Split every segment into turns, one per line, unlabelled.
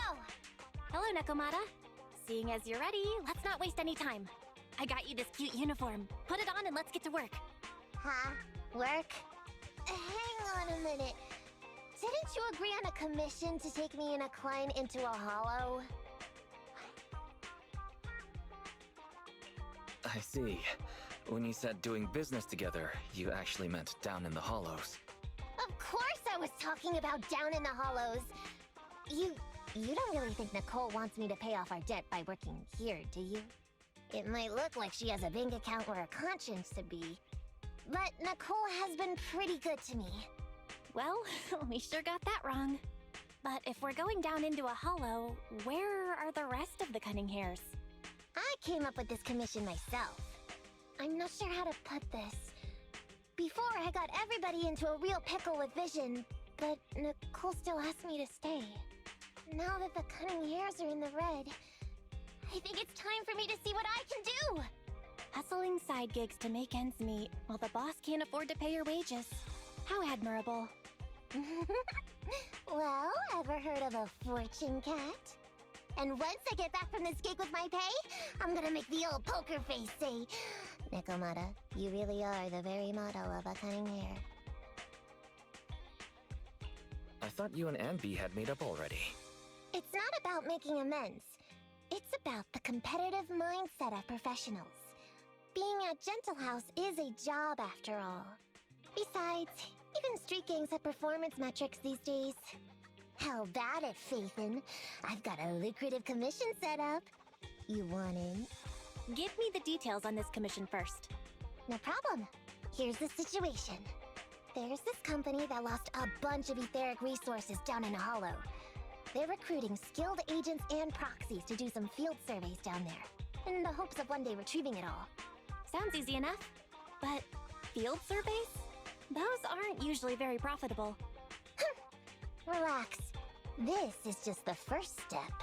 go!
Hello, Nekomata. Seeing as you're ready, let's not waste any time. I got you this cute uniform. Put it on and let's get to work.
Huh? Work? Hang on a minute. Didn't you agree on a commission to take me and a client into a hollow?
I see. When you said doing business together, you actually meant down in the hollows.
Of course I was talking about down in the hollows. You don't really think Nicole wants me to pay off our debt by working here, do you? It might look like she has a bank account where her conscience should be, but Nicole has been pretty good to me.
Well, we sure got that wrong. But if we're going down into a hollow, where are the rest of the cunning hairs?
I came up with this commission myself. I'm not sure how to put this. Before, I got everybody into a real pickle with vision, but Nicole still asked me to stay. Now that the cunning hairs are in the red, I think it's time for me to see what I can do!
Hustling side gigs to make ends meet, while the boss can't afford to pay her wages. How admirable.
Well, ever heard of a fortune cat? And once I get back from this gig with my pay, I'm gonna make the old poker face say, Nekomata, you really are the very model of a cunning hair.
I thought you and Anby had made up already.
It's not about making amends. It's about the competitive mindset of professionals. Being at Gentle House is a job after all. Besides, even street gangs have performance metrics these days. How about it, Faithin? I've got a lucrative commission set up. You want in?
Give me the details on this commission first.
No problem. Here's the situation. There's this company that lost a bunch of etheric resources down in a hollow. They're recruiting skilled agents and proxies to do some field surveys down there, in the hopes of one day retrieving it all.
Sounds easy enough. But field surveys? Those aren't usually very profitable.
Relax. This is just the first step.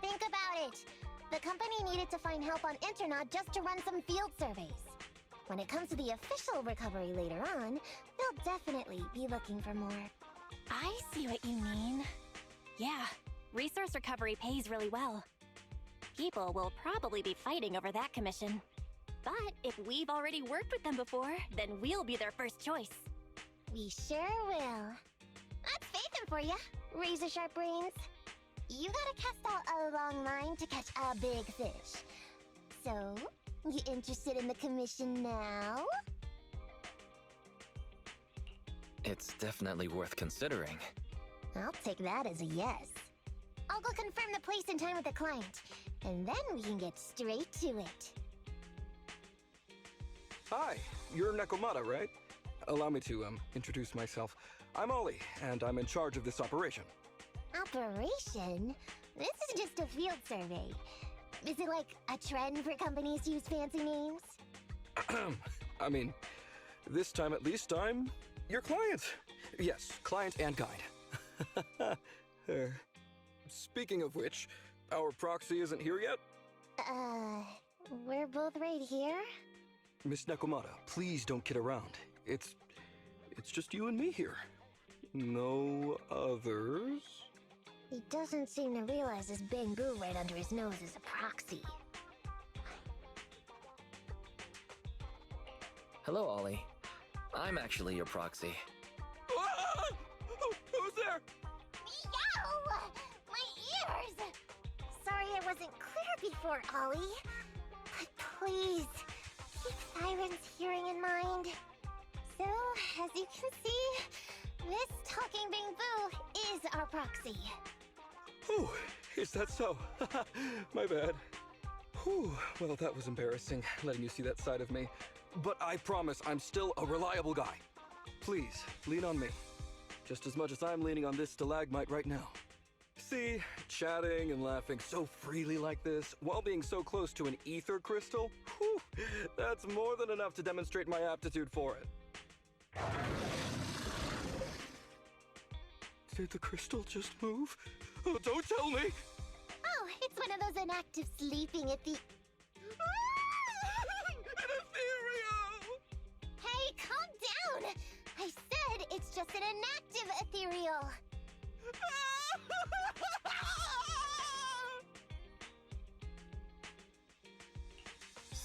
Think about it. The company needed to find help on Internod just to run some field surveys. When it comes to the official recovery later on, they'll definitely be looking for more.
I see what you mean. Yeah, resource recovery pays really well. People will probably be fighting over that commission. But if we've already worked with them before, then we'll be their first choice.
We sure will. That's Faithin for ya, razor-sharp brains. You gotta cast out a long line to catch a big fish. So, you interested in the commission now?
It's definitely worth considering.
I'll take that as a yes. I'll go confirm the place and time with the client, and then we can get straight to it.
Hi, you're Nekomata, right? Allow me to, introduce myself. I'm Ollie, and I'm in charge of this operation.
Operation? This is just a field survey. Is it like a trend for companies to use fancy names?
I mean, this time at least I'm your client. Yes, client and guide. Speaking of which, our proxy isn't here yet?
We're both right here?
Miss Nekomata, please don't kid around. It's just you and me here. No others?
He doesn't seem to realize this bamboo right under his nose is a proxy.
Hello, Ollie. I'm actually your proxy.
Who's there?
Meow! My ears! Sorry I wasn't clear before, Ollie. But please, keep Siren's hearing in mind. So, as you can see, this talking bamboo is our proxy.
Oh, is that so? My bad. Whew, well, that was embarrassing, letting you see that side of me. But I promise I'm still a reliable guy. Please, lean on me. Just as much as I'm leaning on this stalagmite right now. See, chatting and laughing so freely like this, while being so close to an ether crystal, whew, that's more than enough to demonstrate my aptitude for it. Did the crystal just move? Oh, don't tell me!
Oh, it's one of those inactive sleeping at the...
An ethereal!
Hey, calm down! I said it's just an inactive ethereal.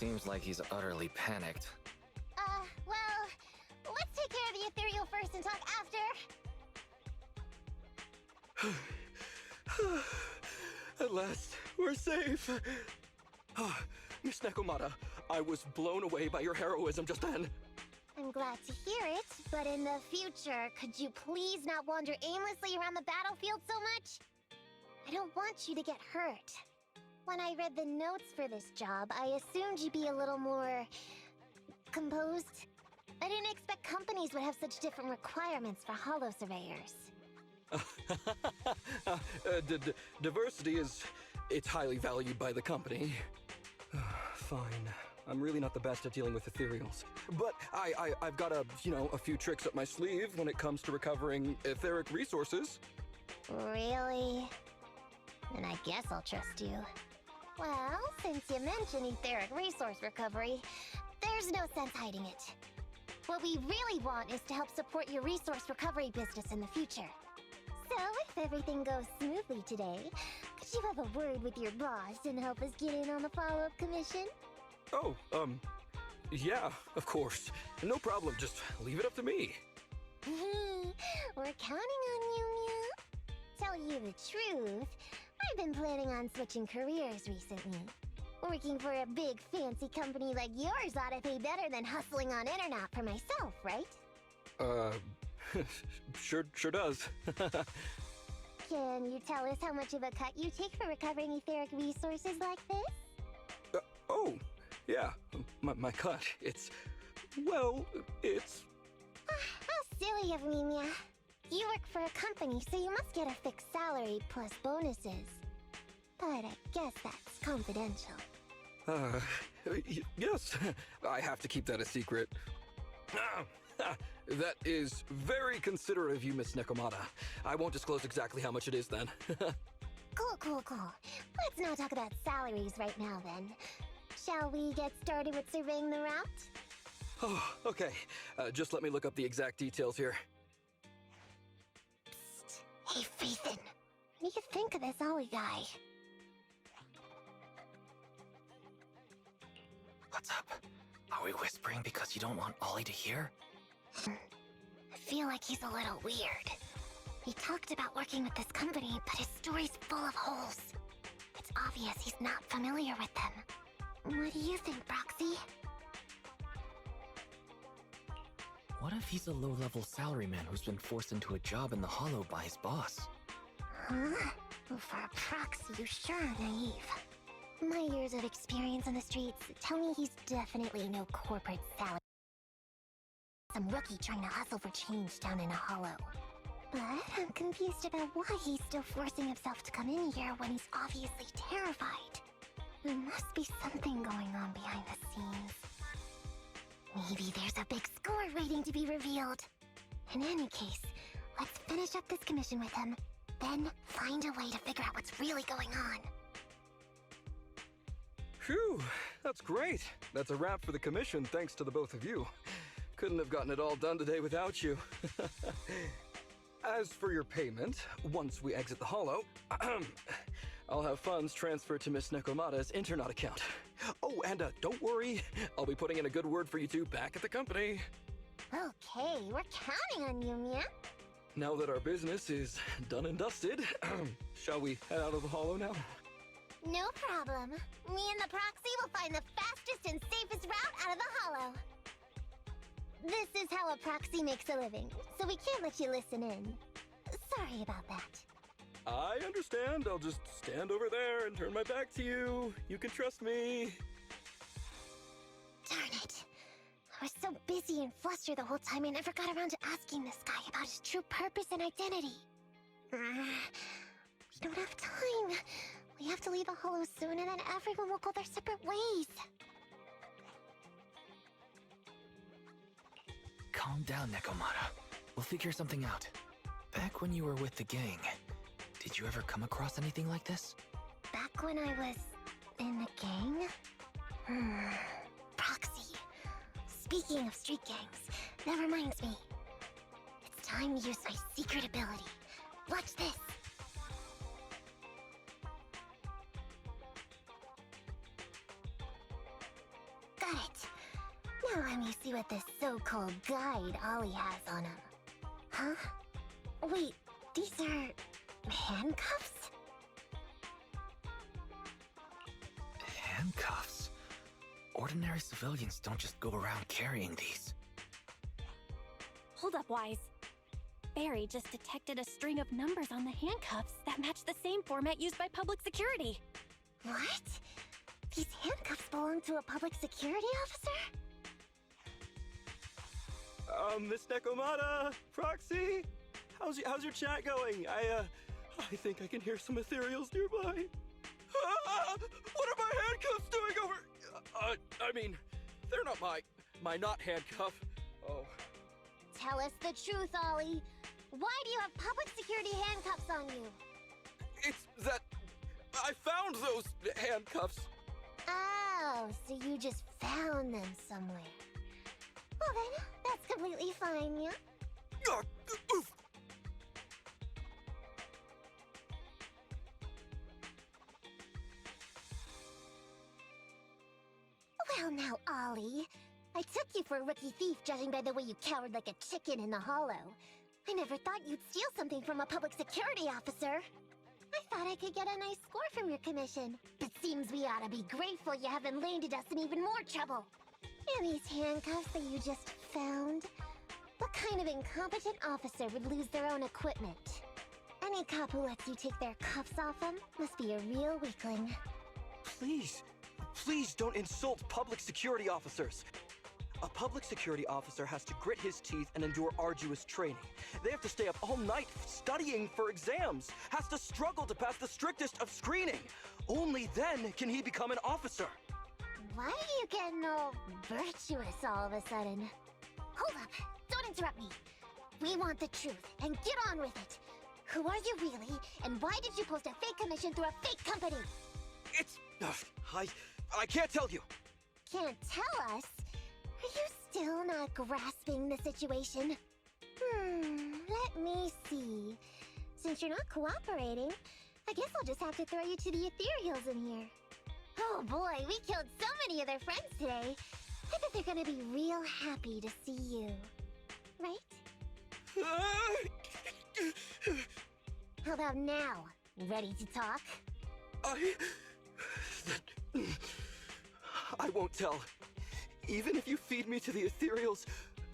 Seems like he's utterly panicked.
Well, let's take care of the ethereal first and talk after.
At last, we're safe. Miss Nekomata, I was blown away by your heroism just then.
I'm glad to hear it, but in the future, could you please not wander aimlessly around the battlefield so much? I don't want you to get hurt. When I read the notes for this job, I assumed you'd be a little more... composed. I didn't expect companies would have such different requirements for holo surveyors.
Diversity it's highly valued by the company. Fine. I'm really not the best at dealing with ethereals. But I've got a few tricks up my sleeve when it comes to recovering etheric resources.
Really? Then I guess I'll trust you. Well, since you mentioned etheric resource recovery, there's no sense hiding it. What we really want is to help support your resource recovery business in the future. So, if everything goes smoothly today, could you have a word with your boss and help us get in on the follow-up commission?
Oh, yeah, of course. No problem, just leave it up to me.
We're counting on you, Mia. Tell you the truth, I've been planning on switching careers recently. Working for a big fancy company like yours ought to pay better than hustling on internet for myself, right?
Sure does.
Can you tell us how much of a cut you take for recovering etheric resources like this?
Oh, yeah, my cut, it's...
How silly of me, Mia. You work for a company, so you must get a fixed salary plus bonuses. But I guess that's confidential.
Yes, I have to keep that a secret. That is very considerate of you, Miss Nekomata. I won't disclose exactly how much it is then.
Cool. Let's not talk about salaries right now then. Shall we get started with surveying the route?
Oh, okay. Just let me look up the exact details here.
Psst. Hey, Ethan. What do you think of this Ollie guy?
What's up? Are we whispering because you don't want Ollie to hear?
I feel like he's a little weird. He talked about working with this company, but his story's full of holes. It's obvious he's not familiar with them. What do you think, Proxy?
What if he's a low-level salaryman who's been forced into a job in the Hollow by his boss?
Huh? Well, for a Proxy, you sure are naive. My years of experience on the streets tell me he's definitely no corporate salary. Some rookie trying to hustle for change down in a hollow. But I'm confused about why he's still forcing himself to come in here when he's obviously terrified. There must be something going on behind the scenes. Maybe there's a big score waiting to be revealed. In any case, let's finish up this commission with him, then find a way to figure out what's really going on.
Phew, that's great. That's a wrap for the commission thanks to the both of you. Couldn't have gotten it all done today without you. As for your payment, once we exit the Hollow, I'll have funds transferred to Miss Nekomata's internet account. Oh, and don't worry, I'll be putting in a good word for you two back at the company.
Okay, we're counting on you, Mia.
Now that our business is done and dusted, shall we head out of the Hollow now?
No problem. Me and the Proxy will find the fastest and safest route out of the Hollow. This is how a Proxy makes a living, so we can't let you listen in. Sorry about that.
I understand. I'll just stand over there and turn my back to you. You can trust me.
Darn it. I was so busy and flustered the whole time I never got around to asking this guy about his true purpose and identity. We don't have time. We have to leave the Hollow soon and then everyone will go their separate ways.
Calm down, Nekomata. We'll figure something out. Back when you were with the gang, did you ever come across anything like this?
Back when I was in the gang? Proxy. Speaking of street gangs, that reminds me. It's time to use my secret ability. Watch this. Let me see what this so-called guide Ollie has on him. Huh? Wait, these are handcuffs?
Handcuffs? Ordinary civilians don't just go around carrying these.
Hold up, Wise. Barry just detected a string of numbers on the handcuffs that match the same format used by public security.
What? These handcuffs belong to a public security officer?
Miss Nekomata, Proxy, how's your chat going? I think I can hear some ethereals nearby. Ah, what are my handcuffs doing over? I mean, they're not my not handcuff. Oh.
Tell us the truth, Ollie. Why do you have public security handcuffs on you?
It's that I found those handcuffs.
Oh, so you just found them somewhere. Well then, that's completely fine, yeah?
Oof.
Well now, Ollie. I took you for a rookie thief judging by the way you cowered like a chicken in the hollow. I never thought you'd steal something from a public security officer. I thought I could get a nice score from your commission. But seems we ought to be grateful you haven't landed us in even more trouble. And these handcuffs that you just found? What kind of incompetent officer would lose their own equipment? Any cop who lets you take their cuffs off them must be a real weakling.
Please don't insult public security officers. A public security officer has to grit his teeth and endure arduous training. They have to stay up all night studying for exams, has to struggle to pass the strictest of screening. Only then can he become an officer.
Why are you getting all virtuous all of a sudden? Hold up! Don't interrupt me! We want the truth, and get on with it! Who are you really, and why did you post a fake commission through a fake company?
It's... I can't tell you.
Can't tell us? Are you still not grasping the situation? Let me see. Since you're not cooperating, I guess I'll just have to throw you to the ethereals in here. Oh boy, we killed so many of their friends today. I bet they're gonna be real happy to see you. Right? How about now? Ready to talk?
I won't tell. Even if you feed me to the ethereals,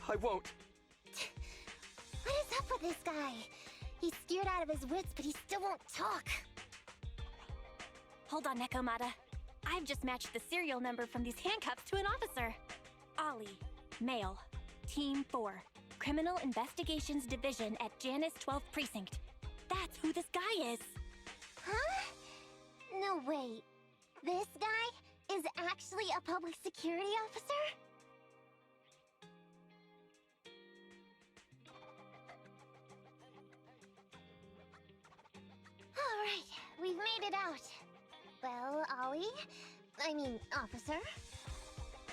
I won't.
What is up with this guy? He's scared out of his wits, but he still won't talk.
Hold on, Nekomata. I've just matched the serial number from these handcuffs to an officer. Ollie, male, Team 4, Criminal Investigations Division at Janus 12th Precinct. That's who this guy is.
Huh? No, wait. This guy is actually a public security officer? Alright, we've made it out. Well, officer.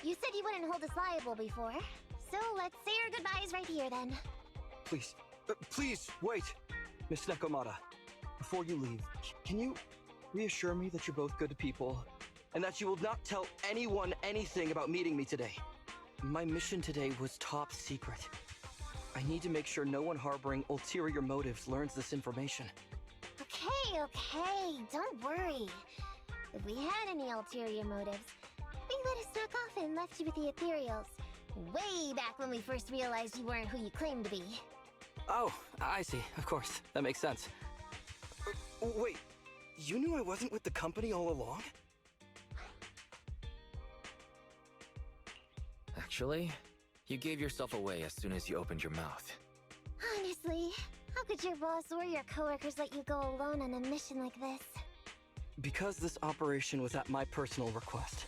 You said you wouldn't hold us liable before, so let's say our goodbyes right here then.
Please, wait. Miss Nekomata, before you leave, can you reassure me that you're both good people, and that you will not tell anyone anything about meeting me today? My mission today was top secret. I need to make sure no one harboring ulterior motives learns this information.
Okay, don't worry. If we had any ulterior motives, we let us snuck off and left you with the ethereals. Way back when we first realized you weren't who you claimed to be.
Oh, I see. Of course. That makes sense. Wait, you knew I wasn't with the company all along?
Actually, you gave yourself away as soon as you opened your mouth.
Honestly, how could your boss or your coworkers let you go alone on a mission like this?
Because this operation was at my personal request.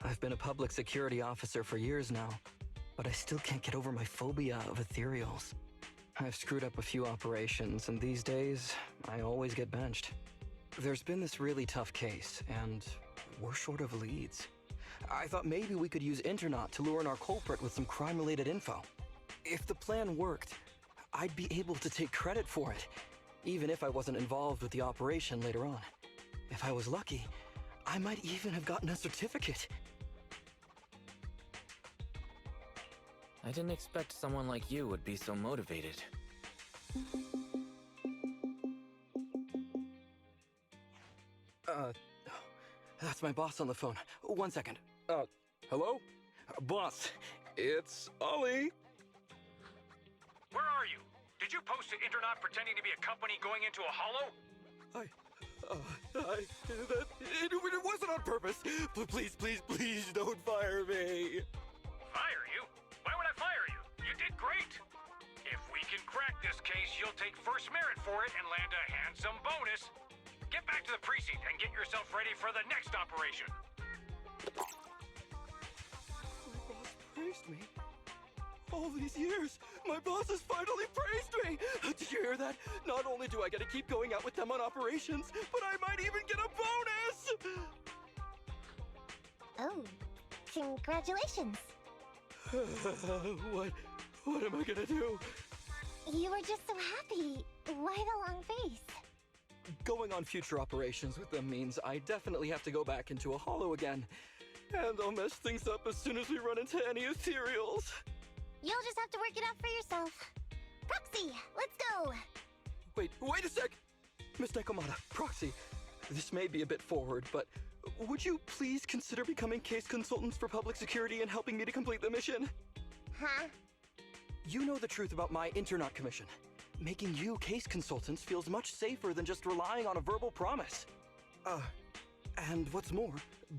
I've been a public security officer for years now, but I still can't get over my phobia of ethereals. I've screwed up a few operations, and these days, I always get benched. There's been this really tough case, and we're short of leads. I thought maybe we could use Internet to lure in our culprit with some crime-related info. If the plan worked, I'd be able to take credit for it, even if I wasn't involved with the operation later on. If I was lucky, I might even have gotten a certificate.
I didn't expect someone like you would be so motivated.
That's my boss on the phone. 1 second.
Hello? Boss, it's Ollie.
Where are you? Did you post to Internet pretending to be a company going into a hollow?
It wasn't on purpose. Please, please, please don't fire me.
Fire you? Why would I fire you? You did great. If we can crack this case, you'll take first merit for it and land a handsome bonus. Get back to the precinct and get yourself ready for the next operation.
My boss praised me. All these years, my boss has finally praised me! Did you hear that? Not only do I get to keep going out with them on operations, but I might even get a bonus!
Oh, congratulations.
What am I gonna do?
You were just so happy. Why the long face?
Going on future operations with them means I definitely have to go back into a hollow again. And I'll mess things up as soon as we run into any ethereals.
You'll just have to work it out for yourself. Proxy, let's go!
Wait a sec! Miss Nekomata, Proxy, this may be a bit forward, but would you please consider becoming case consultants for public security and helping me to complete the mission?
Huh?
You know the truth about my Internet commission. Making you case consultants feels much safer than just relying on a verbal promise. And what's more,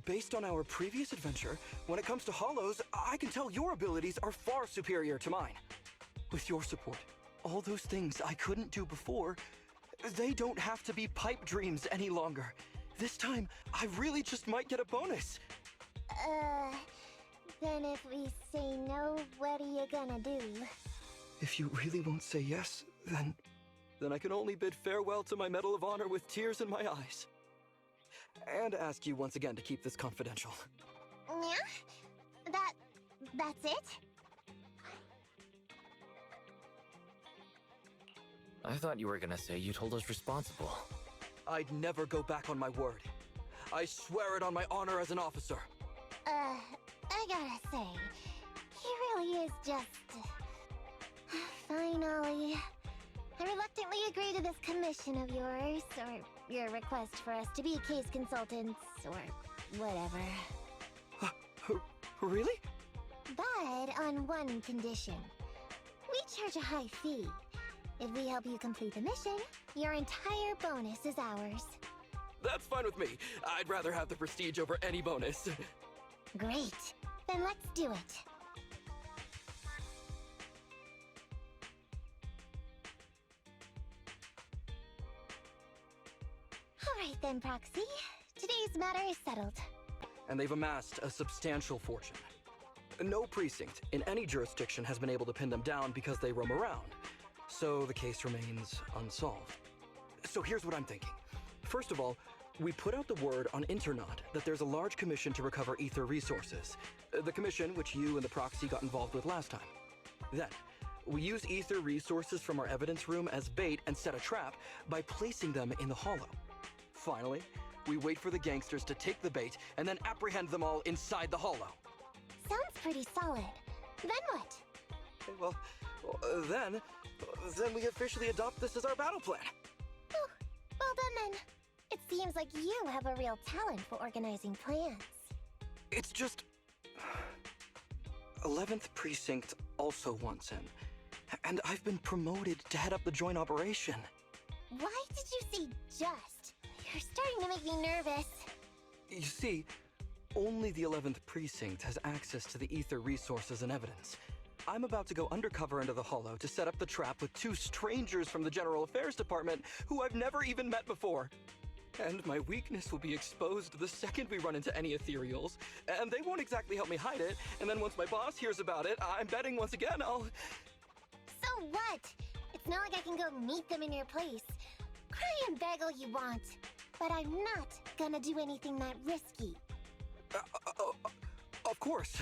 based on our previous adventure, when it comes to hollows, I can tell your abilities are far superior to mine. With your support, all those things I couldn't do before, they don't have to be pipe dreams any longer. This time, I really just might get a bonus.
Then if we say no, what are you gonna do?
If you really won't say yes, then
I can only bid farewell to my Medal of Honor with tears in my eyes.
and ask you once again to keep this confidential.
Yeah? That's it?
I thought you were gonna say you'd hold us responsible.
I'd never go back on my word. I swear it on my honor as an officer.
I gotta say, he really is just... Fine, Ollie. I reluctantly agree to this commission of yours, or your request for us to be case consultants, or whatever.
Really?
But on one condition. We charge a high fee. If we help you complete the mission, your entire bonus is ours.
That's fine with me. I'd rather have the prestige over any bonus.
Great. Then let's do it. Alright then, Proxy. Today's matter is settled.
And they've amassed a substantial fortune. No precinct in any jurisdiction has been able to pin them down because they roam around. So the case remains unsolved. So here's what I'm thinking. First of all, we put out the word on Internet that there's a large commission to recover ether resources. The commission which you and the Proxy got involved with last time. Then, we use ether resources from our evidence room as bait and set a trap by placing them in the hollow. Finally, we wait for the gangsters to take the bait and then apprehend them all inside the hollow.
Sounds pretty solid. Then what?
Well, then we officially adopt this as our battle plan.
Oh, well done then. It seems like you have a real talent for organizing plans.
It's just... 11th Precinct also wants him. And I've been promoted to head up the joint operation.
Why did you say just? You're starting to make me nervous.
You see, only the 11th Precinct has access to the ether resources and evidence. I'm about to go undercover into the hollow to set up the trap with two strangers from the General Affairs Department who I've never even met before. And my weakness will be exposed the second we run into any ethereals, and they won't exactly help me hide it, and then once my boss hears about it, I'm betting once again I'll...
So what? It's not like I can go meet them in your place. Cry and beg all you want. But I'm not gonna do anything that risky.
Of course.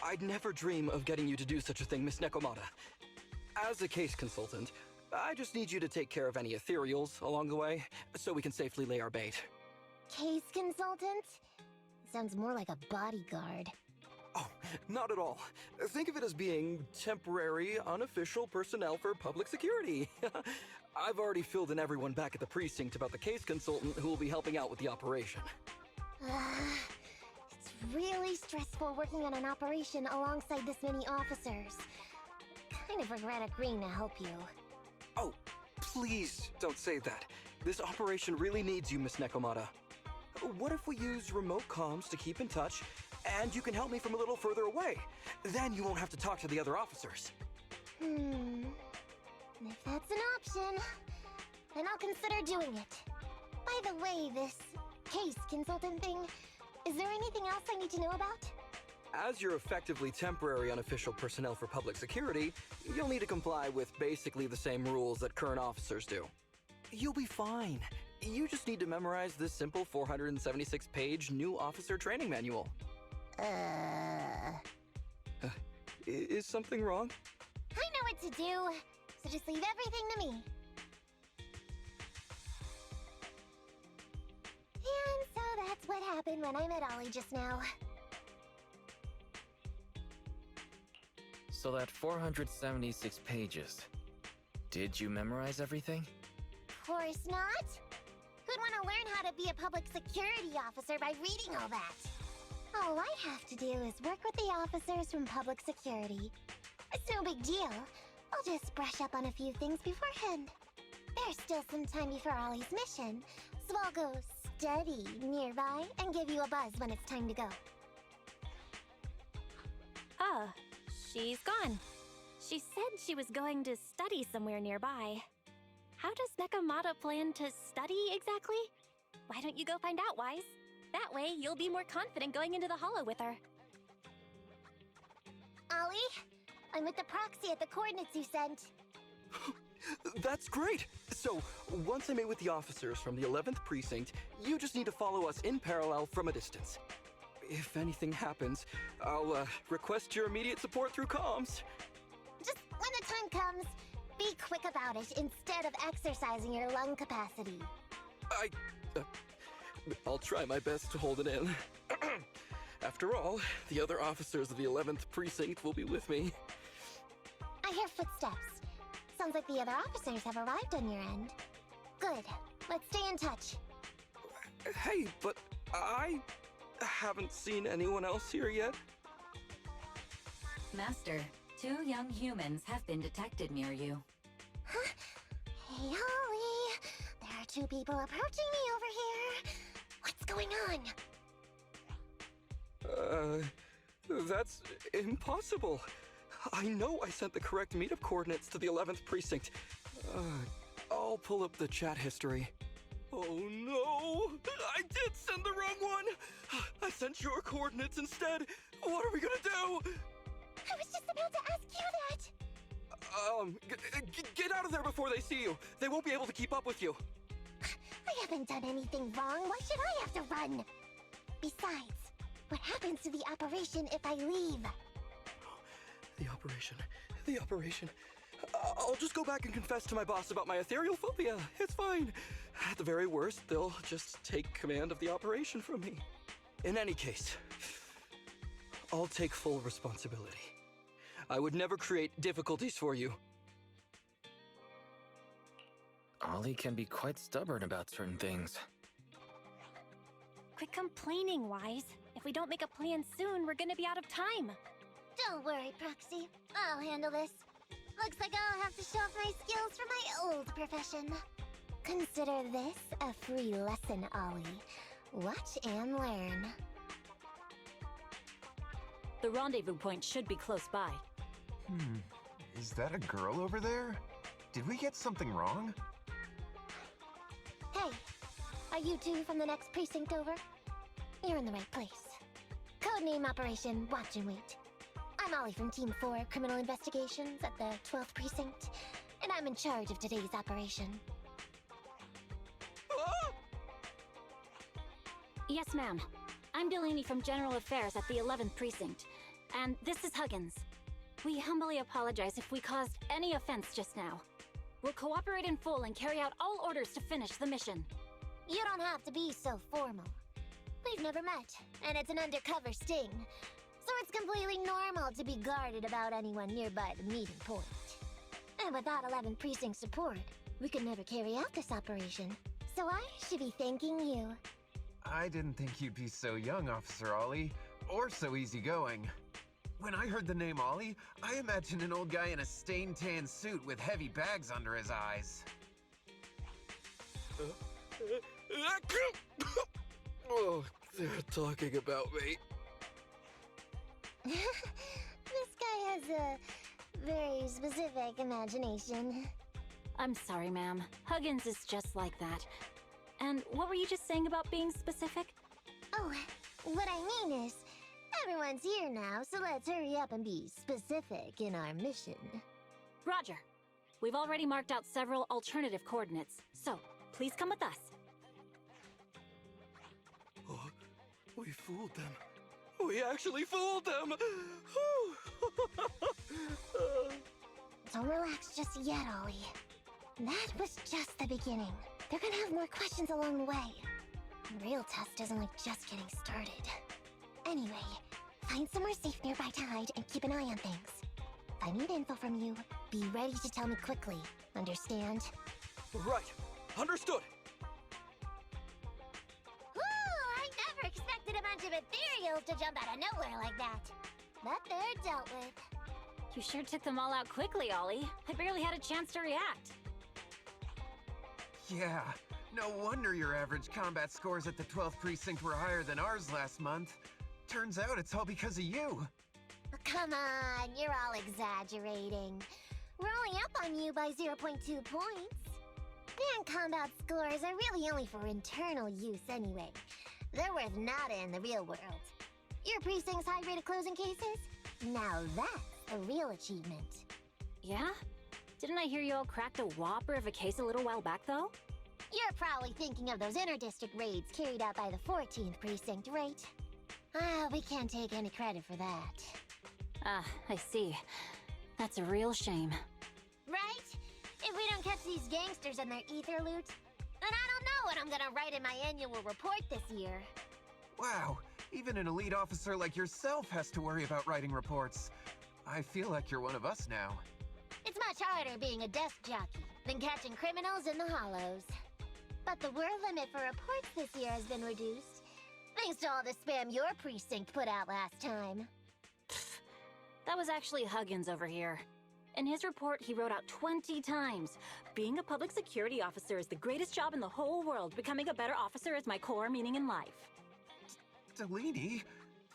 I'd never dream of getting you to do such a thing, Miss Nekomata. As a case consultant, I just need you to take care of any ethereals along the way, so we can safely lay our bait.
Case consultant? Sounds more like a bodyguard.
Oh, not at all. Think of it as being temporary, unofficial personnel for public security. I've already filled in everyone back at the precinct about the case consultant who will be helping out with the operation.
It's really stressful working on an operation alongside this many officers. Kind of regret agreeing to help you.
Oh, please don't say that. This operation really needs you, Miss Nekomata. What if we use remote comms to keep in touch, and you can help me from a little further away? Then you won't have to talk to the other officers.
If that's an option, then I'll consider doing it. By the way, this case consultant thing, is there anything else I need to know about?
As you're effectively temporary unofficial personnel for public security, you'll need to comply with basically the same rules that current officers do. You'll be fine. You just need to memorize this simple 476-page new officer training manual. Is something wrong?
I know what to do, so just leave everything to me. And so that's what happened when I met Ollie just now.
So that 476 pages. Did you memorize everything?
Of course not. Who'd want to learn how to be a public security officer by reading all that? All I have to do is work with the officers from public security. It's no big deal. I'll just brush up on a few things beforehand. There's still some time before Ollie's mission, so I'll go study nearby and give you a buzz when it's time to go.
She's gone. She said she was going to study somewhere nearby. How does Nekomata plan to study exactly? Why don't you go find out, Wise? That way, you'll be more confident going into the hollow with her.
Ollie, I'm with the proxy at the coordinates you sent.
That's great! So, once I meet with the officers from the 11th precinct, you just need to follow us in parallel from a distance. If anything happens, I'll request your immediate support through comms.
Just when the time comes, be quick about it instead of exercising your lung capacity.
I'll try my best to hold it in. After all, the other officers of the 11th precinct will be with me.
I hear footsteps. Sounds like the other officers have arrived on your end. Good. Let's stay in touch.
Hey, but I haven't seen anyone else here yet.
Master, 2 young humans have been detected near you.
Huh? Hey, Ollie. There are 2 people approaching me over here. What's going on?
That's impossible. I know I sent the correct meetup coordinates to the 11th precinct. I'll pull up the chat history. Oh no! I did send the wrong one! I sent your coordinates instead! What are we gonna do?
I was just about to ask you that!
Get out of there before they see you! They won't be able to keep up with you!
I haven't done anything wrong. Why should I have to run? Besides, what happens to the operation if I leave?
The operation. I'll just go back and confess to my boss about my ethereal phobia. It's fine. At the very worst, they'll just take command of the operation from me. In any case, I'll take full responsibility. I would never create difficulties for you.
Ollie can be quite stubborn about certain things.
Quit complaining, Wise. If we don't make a plan soon, we're gonna be out of time.
Don't worry, Proxy. I'll handle this. Looks like I'll have to show off my skills from my old profession. Consider this a free lesson, Ollie. Watch and learn.
The rendezvous point should be close by.
Is that a girl over there? Did we get something wrong?
Hey, are you 2 from the next precinct over? You're in the right place. Codename Operation Watch and Wait. I'm Ollie from Team 4 Criminal Investigations at the 12th Precinct, and I'm in charge of today's operation.
Yes, ma'am. I'm Delaney from General Affairs at the 11th Precinct, and this is Huggins. We humbly apologize if we caused any offense just now. We'll cooperate in full and carry out all orders to finish the mission.
You don't have to be so formal. We've never met, and it's an undercover sting. So it's completely normal to be guarded about anyone nearby the meeting point. And without 11th Precinct support, we could never carry out this operation. So I should be thanking you.
I didn't think you'd be so young, Officer Ollie, or so easygoing. When I heard the name Ollie, I imagined an old guy in a stained tan suit with heavy bags under his eyes.
Oh, they're talking about me.
This guy has a very specific imagination.
I'm sorry, ma'am. Huggins is just like that. And what were you just saying about being specific?
Oh, what I mean is, everyone's here now, so let's hurry up and be specific in our mission.
Roger. We've already marked out several alternative coordinates, so please come with us.
Oh, we fooled them. We actually fooled them!
Don't relax just yet, Ollie. That was just the beginning. They're gonna have more questions along the way. The real test isn't like just getting started. Anyway, find somewhere safe nearby to hide and keep an eye on things. If I need info from you, be ready to tell me quickly. Understand?
Right. Understood.
Ooh, I never expected a bunch of ethereals to jump out of nowhere like that. But they're dealt with.
You sure took them all out quickly, Ollie. I barely had a chance to react.
Yeah, no wonder your average combat scores at the 12th Precinct were higher than ours last month. Turns out it's all because of you.
Come on, you're all exaggerating. We're only up on you by 0.2 points. And combat scores are really only for internal use anyway. They're worth nada in the real world. Your precinct's high rate of closing cases? Now that's a real achievement.
Yeah? Didn't I hear you all cracked a whopper of a case a little while back, though?
You're probably thinking of those inter-district raids carried out by the 14th Precinct, right? Ah, we can't take any credit for that.
Ah, I see. That's a real shame.
Right? If we don't catch these gangsters and their ether loot, then I don't know what I'm gonna write in my annual report this year.
Wow, even an elite officer like yourself has to worry about writing reports. I feel like you're one of us now.
It's much harder being a desk jockey than catching criminals in the hollows. But the word limit for reports this year has been reduced, thanks to all the spam your precinct put out last time.
That was actually Huggins over here. In his report, he wrote out 20 times, "Being a public security officer is the greatest job in the whole world. Becoming a better officer is my core meaning in life."
Delaney,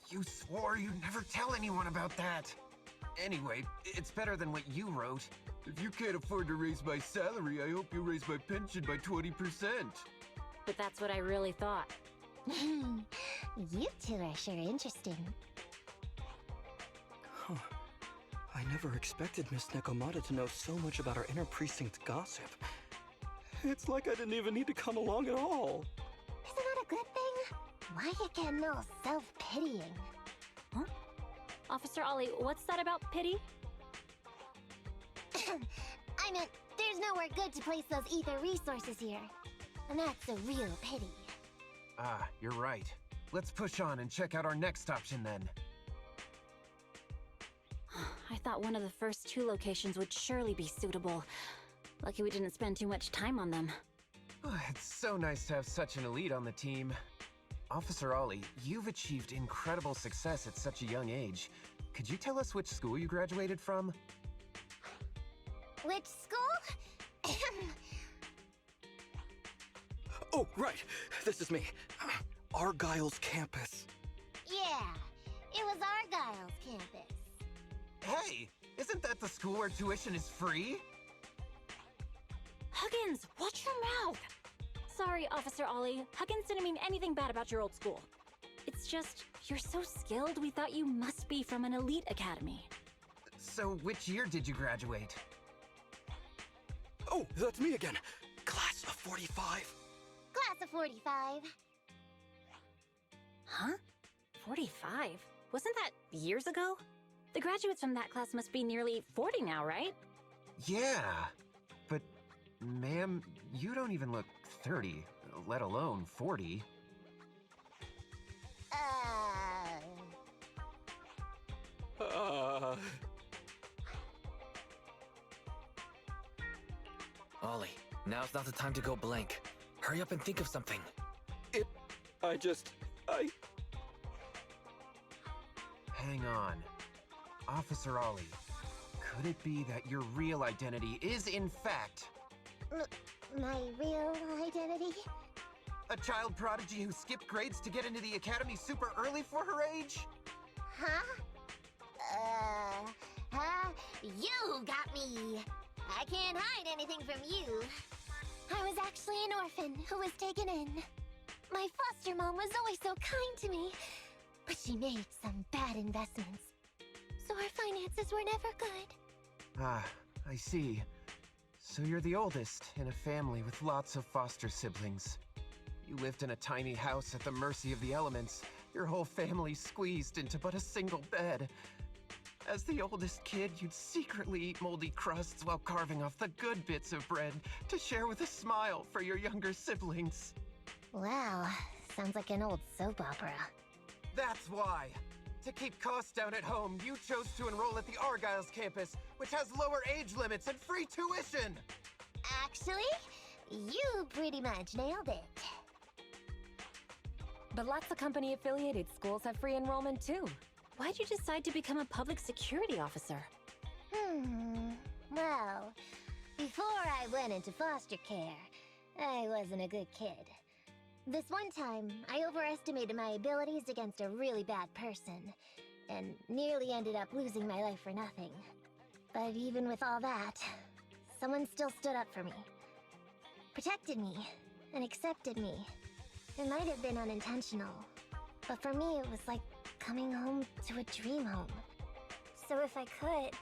you swore you'd never tell anyone about that. Anyway, it's better than what you wrote. If you can't afford to raise my salary, I hope you raise my pension by 20%.
But that's what I really thought.
You two are sure interesting.
Huh. I never expected Miss Nekomiya to know so much about our inter-precinct gossip. It's like I didn't even need to come along at all.
Isn't that a good thing? Why you getting all self-pitying?
Huh? Officer Ollie, what's that about pity?
I meant, there's nowhere good to place those ether resources here. And that's a real pity.
Ah, you're right. Let's push on and check out our next option then.
I thought one of the first two locations would surely be suitable. Lucky we didn't spend too much time on them.
It's so nice to have such an elite on the team. Officer Ollie, you've achieved incredible success at such a young age. Could you tell us which school you graduated from?
Which school?
Oh, right. This is me. Argyle's campus.
Yeah, it was Argyle's campus.
Hey, isn't that the school where tuition is free?
Huggins, watch your mouth! Sorry, Officer Ollie. Huggins didn't mean anything bad about your old school. It's just, you're so skilled, we thought you must be from an elite academy.
So which year did you graduate?
Oh, that's me again. Class of 45.
Class of 45.
Huh? 45? Wasn't that years ago? The graduates from that class must be nearly 40 now, right?
Yeah, but ma'am, you don't even look 30, let alone 40.
Ollie, now's not the time to go blank. Hurry up and think of something.
Hang on. Officer Ollie, could it be that your real identity is, in fact,
My real identity?
a child prodigy who skipped grades to get into the academy super early for her age?
Huh? You got me. I can't hide anything from you. I was actually an orphan who was taken in. My foster mom was always so kind to me, but she made some bad investments. So our finances were never good.
Ah, I see. So you're the oldest in a family with lots of foster siblings. You lived in a tiny house at the mercy of the elements, your whole family squeezed into but a single bed. As the oldest kid, you'd secretly eat moldy crusts while carving off the good bits of bread to share with a smile for your younger siblings.
Wow, sounds like an old soap opera.
That's why! To keep costs down at home, you chose to enroll at the Argyle's campus, which has lower age limits and free tuition!
Actually, you pretty much nailed it.
But lots of company-affiliated schools have free enrollment too.
Why'd you decide to become a public security officer?
Well, before I went into foster care, I wasn't a good kid. This one time, I overestimated my abilities against a really bad person, and nearly ended up losing my life for nothing. But even with all that, someone still stood up for me. Protected me, and accepted me. It might have been unintentional, but for me it was like coming home to a dream home. So if I could,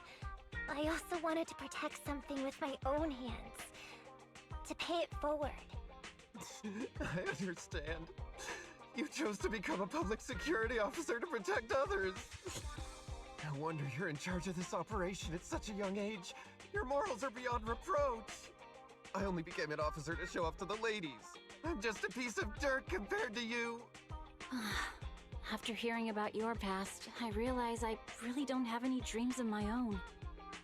I also wanted to protect something with my own hands. To pay it forward.
I understand. You chose to become a public security officer to protect others. No wonder you're in charge of this operation at such a young age. Your morals are beyond reproach. I only became an officer to show off to the ladies. I'm just a piece of dirt compared to you.
After hearing about your past, I realize I really don't have any dreams of my own.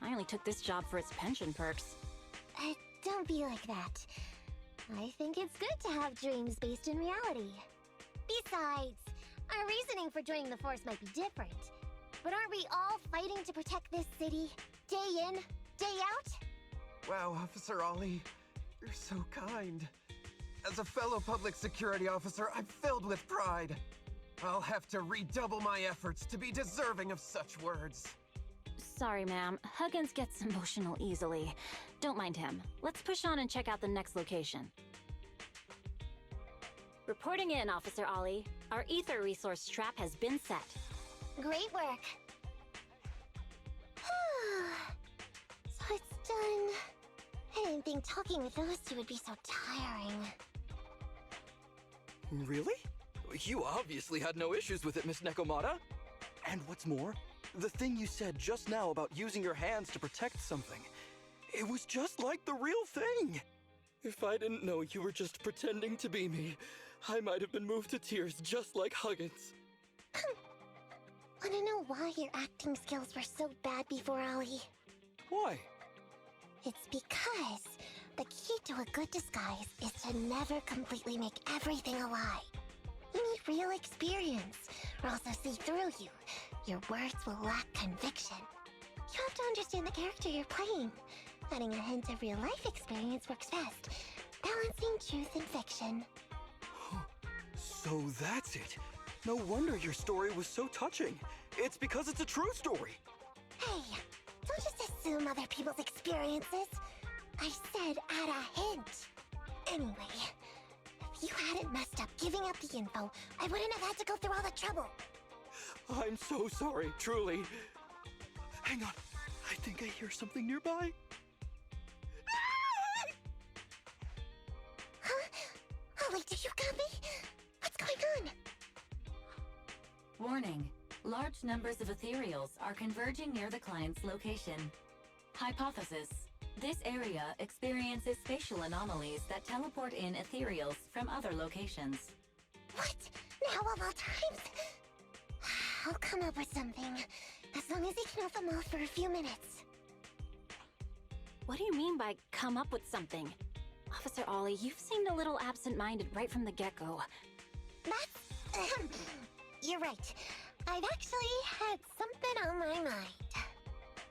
I only took this job for its pension perks.
Don't be like that. I think it's good to have dreams based in reality. Besides, our reasoning for joining the Force might be different. But aren't we all fighting to protect this city, day in, day out?
Wow, Officer Ollie, you're so kind. As a fellow public security officer, I'm filled with pride. I'll have to redouble my efforts to be deserving of such words.
Sorry, ma'am. Huggins gets emotional easily. Don't mind him. Let's push on and check out the next location. Reporting in, Officer Ollie. Our ether resource trap has been set.
Great work. So it's done. I didn't think talking with those two would be so tiring.
Really? You obviously had no issues with it, Miss Nekomiya. And what's more, the thing you said just now about using your hands to protect something, it was just like the real thing. If I didn't know you were just pretending to be me, I might have been moved to tears just like Huggins.
Wanna know why your acting skills were so bad before, Ollie?
Why?
It's because the key to a good disguise is to never completely make everything a lie. You need real experience, or else they'll see through you. Your words will lack conviction. You have to understand the character you're playing. Adding a hint of real-life experience works best, balancing truth and fiction.
So that's it. No wonder your story was so touching. It's because it's a true story.
Hey, don't just assume other people's experiences. I said add a hint. Anyway, if you hadn't messed up giving up the info, I wouldn't have had to go through all the trouble.
I'm so sorry, truly. Hang on. I think I hear something nearby.
Huh? Ollie, do you copy? What's going on?
Warning. Large numbers of ethereals are converging near the client's location. Hypothesis. This area experiences spatial anomalies that teleport in ethereals from other locations.
What? Now of all times? I'll come up with something. As long as he can off them all for a few minutes.
What do you mean by come up with something? Officer Ollie, you've seemed a little absent-minded right from the get-go.
That's... You're right. I've actually had something on my mind.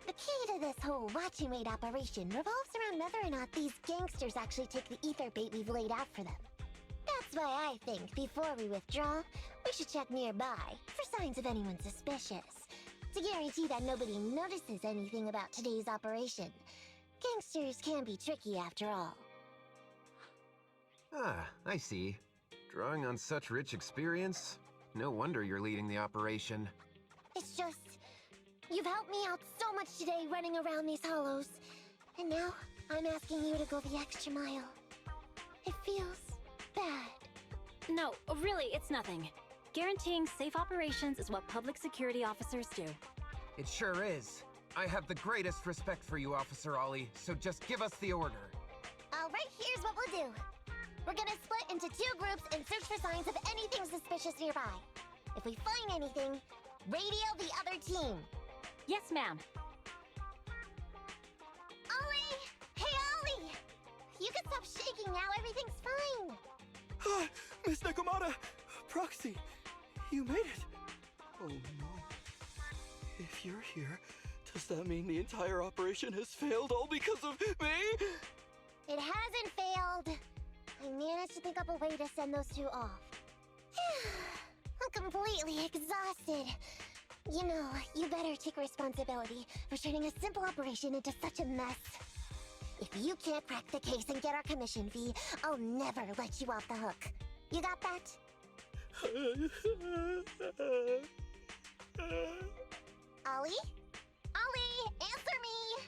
The key to this whole watch and wait operation revolves around whether or not these gangsters actually take the ether bait we've laid out for them. That's why I think before we withdraw, we should check nearby for signs of anyone suspicious. To guarantee that nobody notices anything about today's operation. Gangsters can be tricky after all.
Ah, I see. Drawing on such rich experience? No wonder you're leading the operation.
It's just... You've helped me out so much today running around these hollows. And now, I'm asking you to go the extra mile. It feels bad.
No, really, it's nothing. Guaranteeing safe operations is what public security officers do.
It sure is. I have the greatest respect for you, Officer Ollie, so just give us the order.
Alright, here's what we'll do. We're gonna split into 2 groups and search for signs of anything suspicious nearby. If we find anything, radio the other team.
Yes, ma'am.
Ollie! Hey, Ollie! You can stop shaking now, everything's fine.
Ah, Miss Nekomiya! Proxy, you made it! Oh no. If you're here, does that mean the entire operation has failed all because of me?
It hasn't failed. I managed to think up a way to send those 2 off. I'm completely exhausted. You know, you better take responsibility for turning a simple operation into such a mess. If you can't crack the case and get our commission fee, I'll never let you off the hook. You got that? Ollie? Ollie, answer me!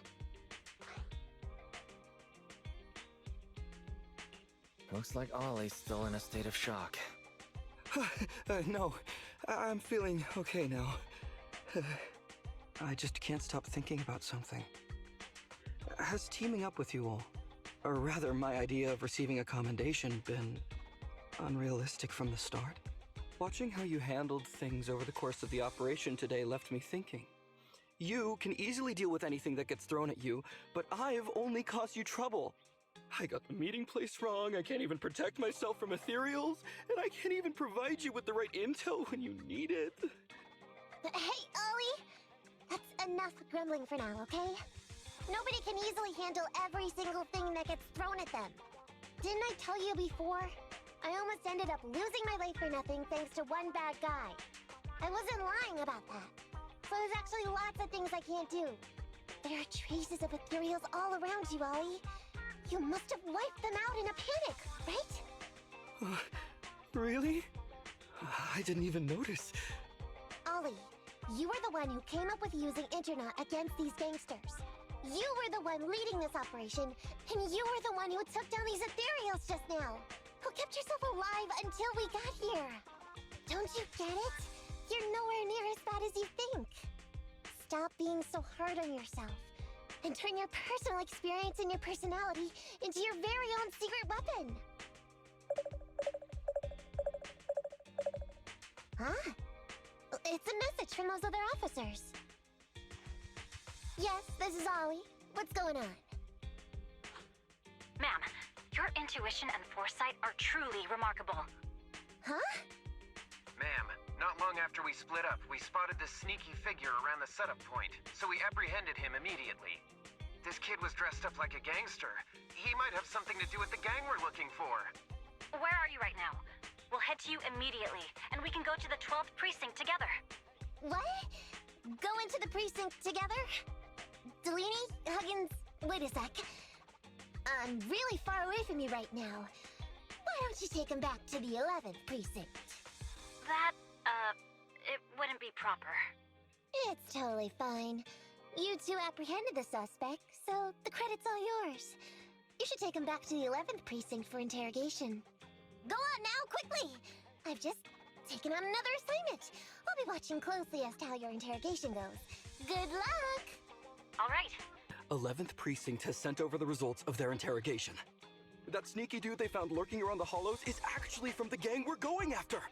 Looks like Ollie's still in a state of shock.
No, I'm feeling okay now. I just can't stop thinking about something. Has teaming up with you all, or rather my idea of receiving a commendation, been unrealistic from the start? Watching how you handled things over the course of the operation today left me thinking. You can easily deal with anything that gets thrown at you, but I've only caused you trouble. I got the meeting place wrong, I can't even protect myself from ethereals, and I can't even provide you with the right intel when you need it.
Hey, Ollie! That's enough grumbling for now, okay? Nobody can easily handle every single thing that gets thrown at them. Didn't I tell you before? I almost ended up losing my life for nothing thanks to one bad guy. I wasn't lying about that. So there's actually lots of things I can't do. There are traces of ethereals all around you, Ollie. You must have wiped them out in a panic, right?
Really? I didn't even notice.
Ollie, you were the one who came up with using Internet against these gangsters. You were the one leading this operation, and you were the one who took down these ethereals just now. Who kept yourself alive until we got here. Don't you get it? You're nowhere near as bad as you think. Stop being so hard on yourself, and turn your personal experience and your personality into your very own secret weapon. Huh? It's a message from those other officers. Yes, this is Ollie. What's going on?
Ma'am, your intuition and foresight are truly remarkable.
Huh?
Ma'am, not long after we split up, we spotted this sneaky figure around the setup point, so we apprehended him immediately. This kid was dressed up like a gangster. He might have something to do with the gang we're looking for.
Where are you right now? We'll head to you immediately, and we can go to the 12th precinct together.
What? Go into the precinct together? Delaney? Huggins? Wait a sec. I'm really far away from you right now. Why don't you take him back to the 11th precinct?
That, it wouldn't be proper.
It's totally fine. You two apprehended the suspect, so the credit's all yours. You should take him back to the 11th precinct for interrogation. Go on now, quickly! I've just taken on another assignment. I'll be watching closely as to how your interrogation goes. Good luck!
All right.
11th Precinct has sent over the results of their interrogation. That sneaky dude they found lurking around the hollows is actually from the gang we're going after!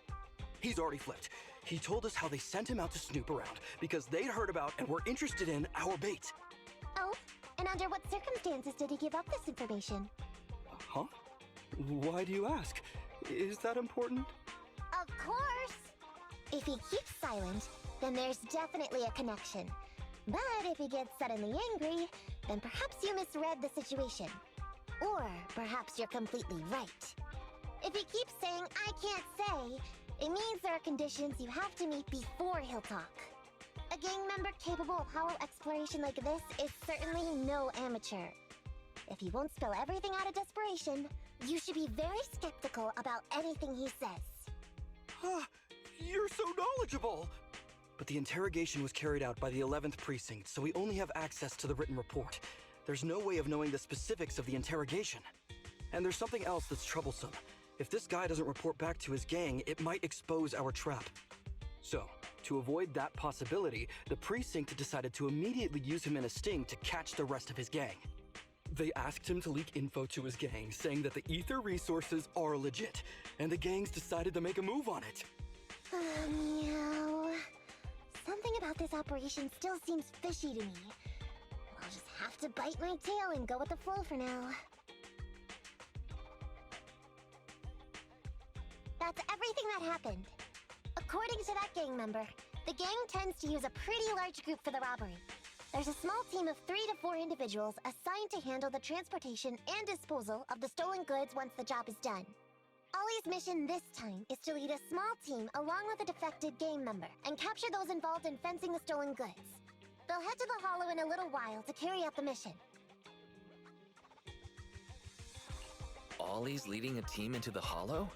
He's already flipped. He told us how they sent him out to snoop around because they'd heard about and were interested in our bait.
Oh, and under what circumstances did he give up this information?
Huh? Why do you ask? Is that important?
Of course! If he keeps silent, then there's definitely a connection. But if he gets suddenly angry, then perhaps you misread the situation. Or perhaps you're completely right. If he keeps saying, "I can't say," it means there are conditions you have to meet before he'll talk. A gang member capable of hollow exploration like this is certainly no amateur. If he won't spill everything out of desperation, you should be very skeptical about anything he says.
You're so knowledgeable! But the interrogation was carried out by the 11th Precinct, so we only have access to the written report. There's no way of knowing the specifics of the interrogation. And there's something else that's troublesome. If this guy doesn't report back to his gang, it might expose our trap. So, to avoid that possibility, the Precinct decided to immediately use him in a sting to catch the rest of his gang. They asked him to leak info to his gang, saying that the ether resources are legit, and the gangs decided to make a move on it.
Meow. Something about this operation still seems fishy to me. I'll just have to bite my tail and go with the flow for now. That's everything that happened. According to that gang member, the gang tends to use a pretty large group for the robbery. There's a small team of 3 to 4 individuals assigned to handle the transportation and disposal of the stolen goods once the job is done. Ollie's mission this time is to lead a small team along with a defected gang member and capture those involved in fencing the stolen goods. They'll head to the Hollow in a little while to carry out the mission.
Ollie's leading a team into the Hollow?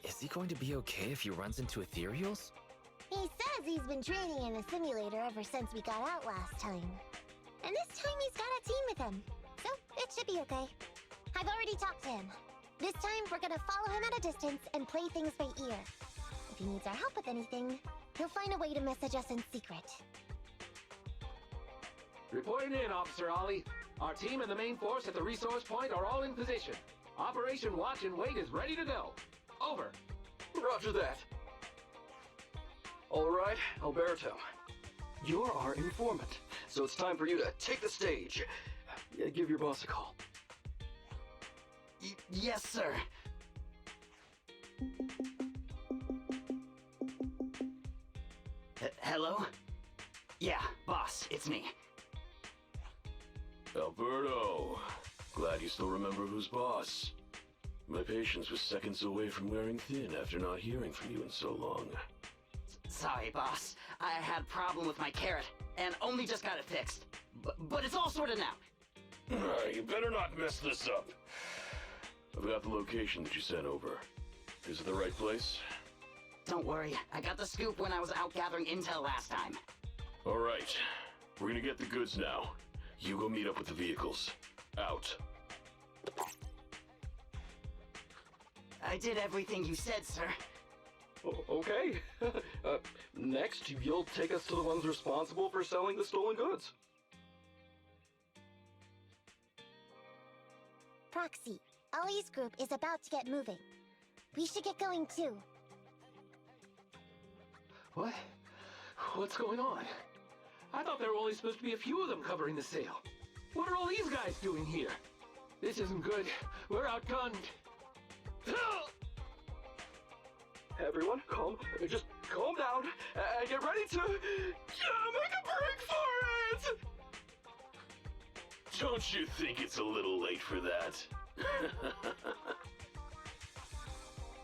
Is he going to be okay if he runs into ethereals?
He says he's been training in the simulator ever since we got out last time. And this time he's got a team with him, so it should be okay. I've already talked to him. This time we're gonna follow him at a distance and play things by ear. If he needs our help with anything, he'll find a way to message us in secret.
Reporting in, Officer Ollie. Our team and the main force at the resource point are all in position. Operation Watch and Wait is ready to go. Over.
Roger that. All right, Alberto. You're our informant, so it's time for you to take the stage. Give your boss a call.
Yes, sir. Hello? Yeah, boss, it's me.
Alberto, glad you still remember who's boss. My patience was seconds away from wearing thin after not hearing from you in so long.
Sorry, boss. I had a problem with my carrot, and only just got it fixed. But it's all sorted now.
You better not mess this up. I've got the location that you sent over. Is it the right place?
Don't worry, I got the scoop when I was out gathering intel last time.
All right, we're gonna get the goods now. You go meet up with the vehicles. Out.
I did everything you said, sir.
Okay. Next, you'll take us to the ones responsible for selling the stolen goods.
Proxy, Ollie's group is about to get moving. We should get going too.
What? What's going on? I thought there were only supposed to be a few of them covering the sale. What are all these guys doing here? This isn't good. We're outgunned.
Everyone, just calm down and get ready to make a break for it!
Don't you think it's a little late for that?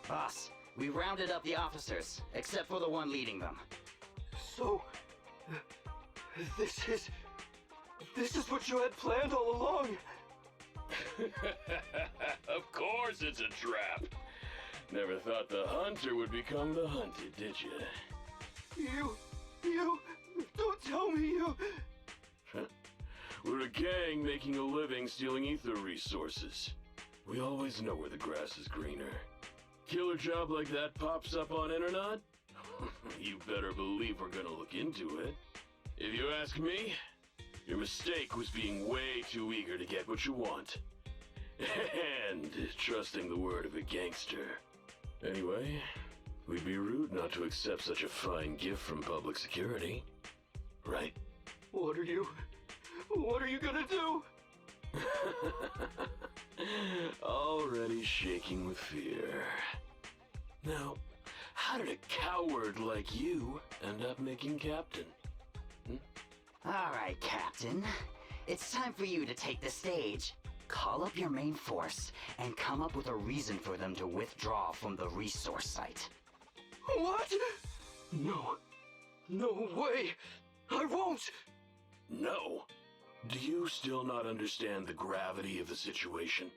Boss, we rounded up the officers, except for the one leading them.
So, this is what you had planned all along?
Of course it's a trap. Never thought the hunter would become the hunted, did you?
You, don't tell me you...
We're a gang making a living stealing ether resources. We always know where the grass is greener. Killer job like that pops up on internet? You better believe we're gonna look into it. If you ask me, your mistake was being way too eager to get what you want. And trusting the word of a gangster. Anyway, We'd be rude not to accept such a fine gift from public security. Right?
What are you gonna do?
Already shaking with fear. Now, how did a coward like you end up making captain?
Alright, Captain. It's time for you to take the stage. Call up your main force and come up with a reason for them to withdraw from the resource site.
What? No. No way! I won't!
No. Do you still not understand the gravity of the situation?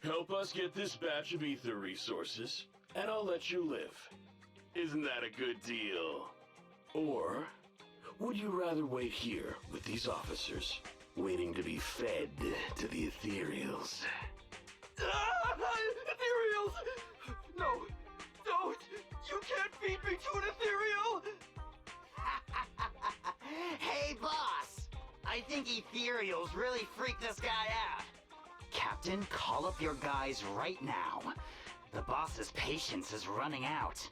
Help us get this batch of ether resources, and I'll let you live. Isn't that a good deal? Or would you rather wait here with these officers, waiting to be fed to the ethereals?
Ethereals! No! Don't! You can't feed me to an ethereal!
Hey, boss! I think ethereals really freaked this guy out. Captain, call up your guys right now. The boss's patience is running out.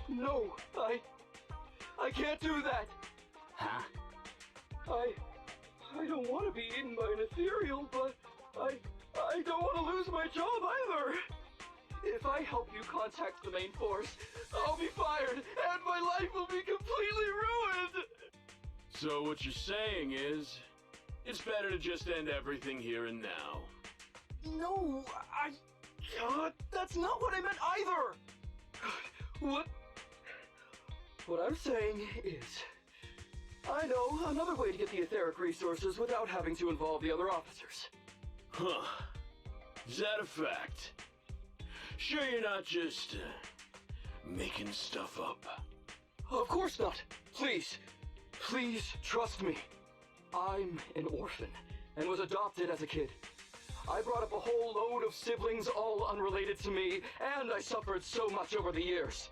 No, I can't do that.
Huh?
I don't want to be eaten by an ethereal, but I don't want to lose my job either. If I help you contact the main force, I'll be fired, and my life will be completely ruined!
So what you're saying is, it's better to just end everything here and now.
No, that's not what I meant either! What I'm saying is, I know another way to get the etheric resources without having to involve the other officers.
Huh. Is that a fact? Sure you're not just, making stuff up?
Of course not. Please trust me. I'm an orphan and was adopted as a kid. I brought up a whole load of siblings all unrelated to me, and I suffered so much over the years.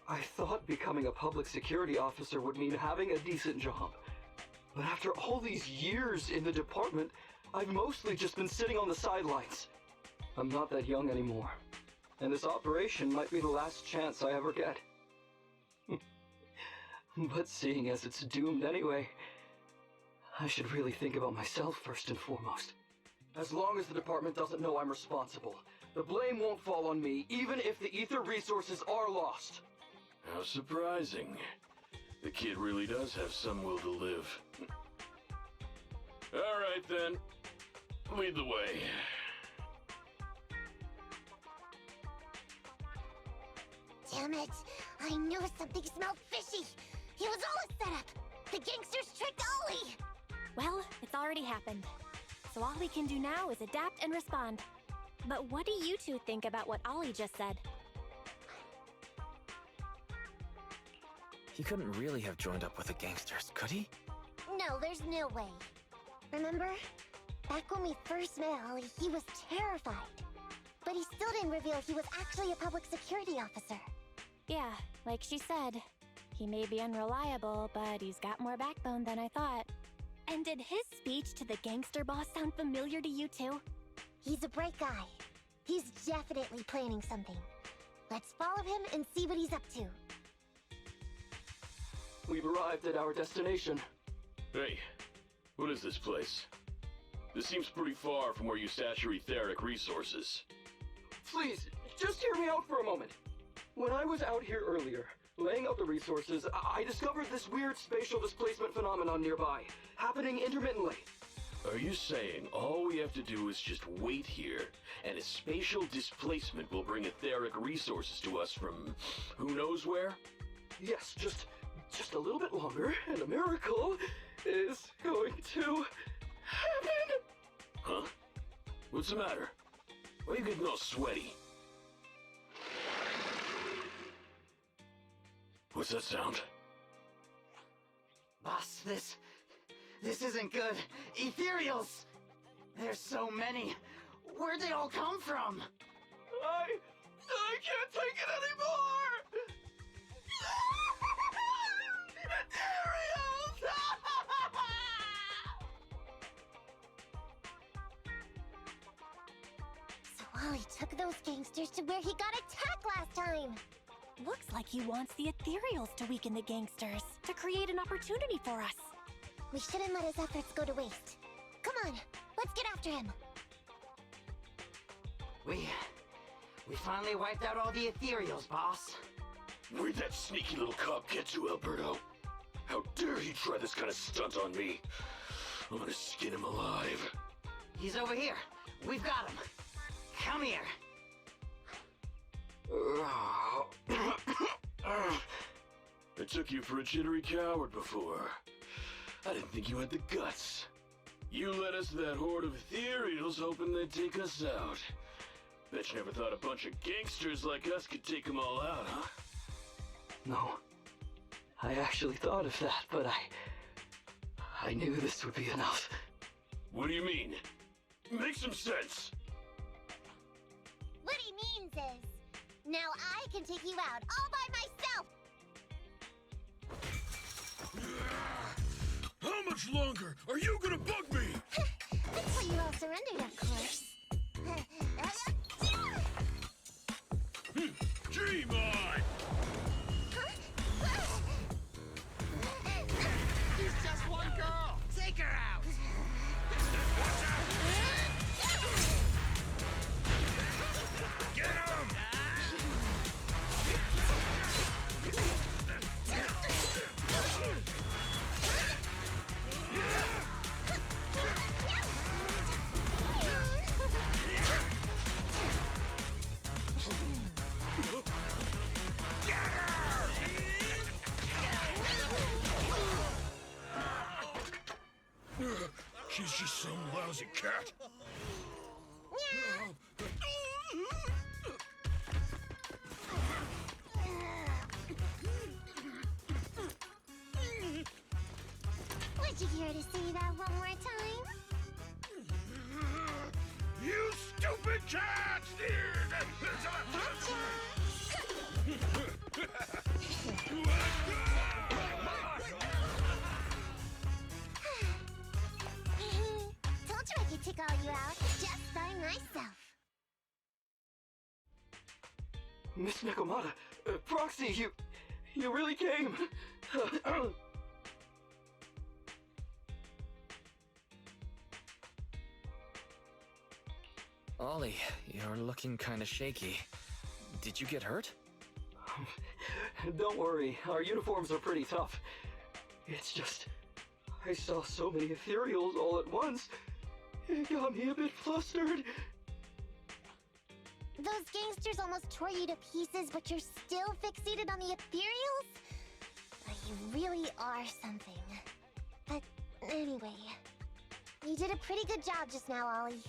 I thought becoming a public security officer would mean having a decent job. But after all these years in the department, I've mostly just been sitting on the sidelines. I'm not that young anymore, and this operation might be the last chance I ever get. But seeing as it's doomed anyway, I should really think about myself first and foremost. As long as the department doesn't know I'm responsible, the blame won't fall on me, even if the ether resources are lost.
How surprising. The kid really does have some will to live. Alright then. Lead the way.
Damn it! I knew something smelled fishy! It was all a setup! The gangsters tricked Ollie!
Well, it's already happened. So all we can do now is adapt and respond. But what do you two think about what Ollie just said?
He couldn't really have joined up with the gangsters, could he?
No, there's no way. Remember? Back when we first met Ollie, he was terrified. But he still didn't reveal he was actually a public security officer.
Yeah, like she said, he may be unreliable, but he's got more backbone than I thought. And did his speech to the gangster boss sound familiar to you too?
He's a bright guy. He's definitely planning something. Let's follow him and see what he's up to.
We've arrived at our destination.
Hey, what is this place? This seems pretty far from where you stash your etheric resources.
Please, just hear me out for a moment. When I was out here earlier, laying out the resources, I discovered this weird spatial displacement phenomenon nearby, happening intermittently.
Are you saying all we have to do is just wait here, and a spatial displacement will bring etheric resources to us from who knows where?
Yes, just a little bit longer, and a miracle is going to happen!
Huh? What's the matter? Why are you getting all sweaty? What's that sound?
Boss, this isn't good. Ethereals! There's so many. Where'd they all come from?
I can't take it anymore! Ethereals!
So Ollie took those gangsters to where he got attacked last time.
Looks like he wants the ethereals to weaken the gangsters, to create an opportunity for us.
We shouldn't let his efforts go to waste. Come on, let's get after him.
We finally wiped out all the ethereals, boss.
Where'd that sneaky little cop get to, Alberto? How dare he try this kind of stunt on me? I'm gonna skin him alive.
He's over here. We've got him. Come here.
I took you for a jittery coward before. I didn't think you had the guts. You led us to that horde of ethereals hoping they'd take us out. Bet you never thought a bunch of gangsters like us could take them all out, huh?
No. I actually thought of that, but I knew this would be enough.
What do you mean? Make some sense!
What he means is, now I can take you out all by myself!
How much longer are you gonna bug me?
Until you all surrendered, of course.
Dream on!
She's just one girl! Take her out!
Watch out! Get him! She's just some lousy cat.
Would you care to say that one more time?
You stupid cat!
Told you I could take all you out just by myself.
Miss Nekomata, Proxy, you really came.
Ollie, you're looking kinda shaky. Did you get hurt?
Don't worry, our uniforms are pretty tough. It's just, I saw so many ethereals all at once. It got me a bit flustered.
Those gangsters almost tore you to pieces, but you're still fixated on the ethereals? You really are something. But anyway, you did a pretty good job just now, Ollie.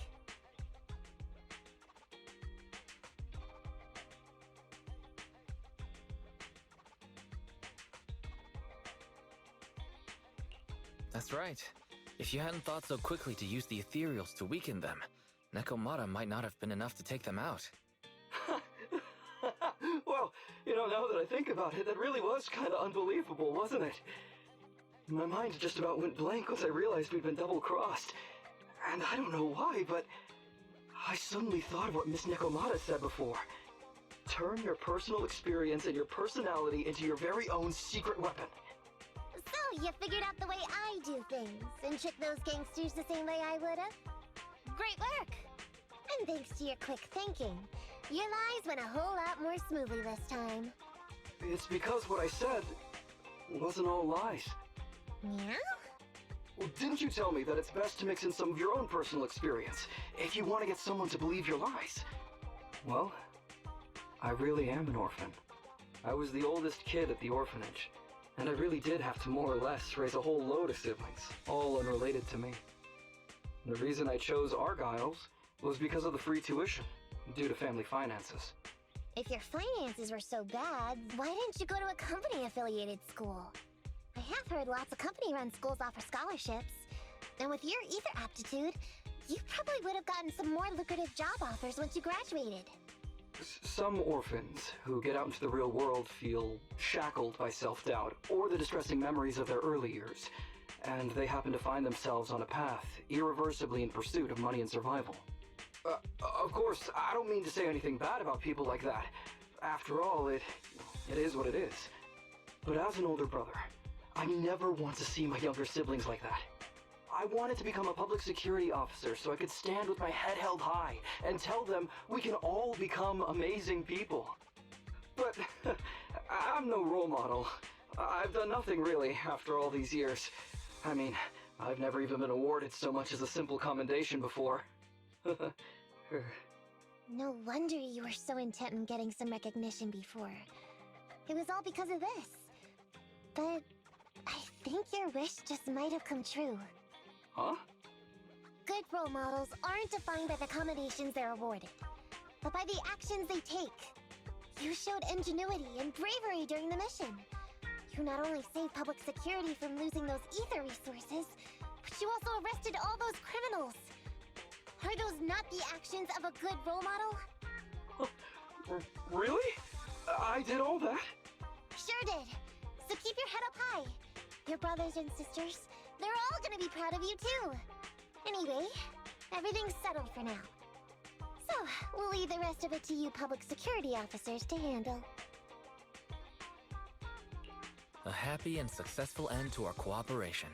That's right. If you hadn't thought so quickly to use the ethereals to weaken them, Nekomata might not have been enough to take them out.
Well, now that I think about it, that really was kind of unbelievable, wasn't it? My mind just about went blank once I realized we'd been double-crossed. And I don't know why, but I suddenly thought of what Miss Nekomata said before. Turn your personal experience and your personality into your very own secret weapon.
So, you figured out the way I do things, and tricked those gangsters the same way I would've? Great work! And thanks to your quick thinking, your lies went a whole lot more smoothly this time.
It's because what I said wasn't all lies.
Yeah?
Well, didn't you tell me that it's best to mix in some of your own personal experience if you want to get someone to believe your lies? Well, I really am an orphan. I was the oldest kid at the orphanage, and I really did have to more or less raise a whole load of siblings, all unrelated to me. The reason I chose Argyle's was because of the free tuition, due to family finances.
If your finances were so bad, why didn't you go to a company-affiliated school? I have heard lots of company-run schools offer scholarships. And with your ether aptitude, you probably would have gotten some more lucrative job offers once you graduated.
Some orphans who get out into the real world feel shackled by self-doubt or the distressing memories of their early years, and they happen to find themselves on a path irreversibly in pursuit of money and survival. Of course, I don't mean to say anything bad about people like that. After all, It is what it is. But as an older brother, I never want to see my younger siblings like that. I wanted to become a public security officer so I could stand with my head held high and tell them we can all become amazing people. But I'm no role model. I've done nothing really after all these years. I mean, I've never even been awarded so much as a simple commendation before.
No wonder you were so intent on getting some recognition before. It was all because of this. But I think your wish just might have come true.
Huh?
Good role models aren't defined by the commendations they're awarded, but by the actions they take. You showed ingenuity and bravery during the mission. You not only saved public security from losing those ether resources, but you also arrested all those criminals. Are those not the actions of a good role model?
Really? I did all that?
Sure did. So keep your head up high. Your brothers and sisters, they're all gonna be proud of you too. Anyway, everything's settled for now. So, we'll leave the rest of it to you public security officers to handle.
A happy and successful end to our cooperation.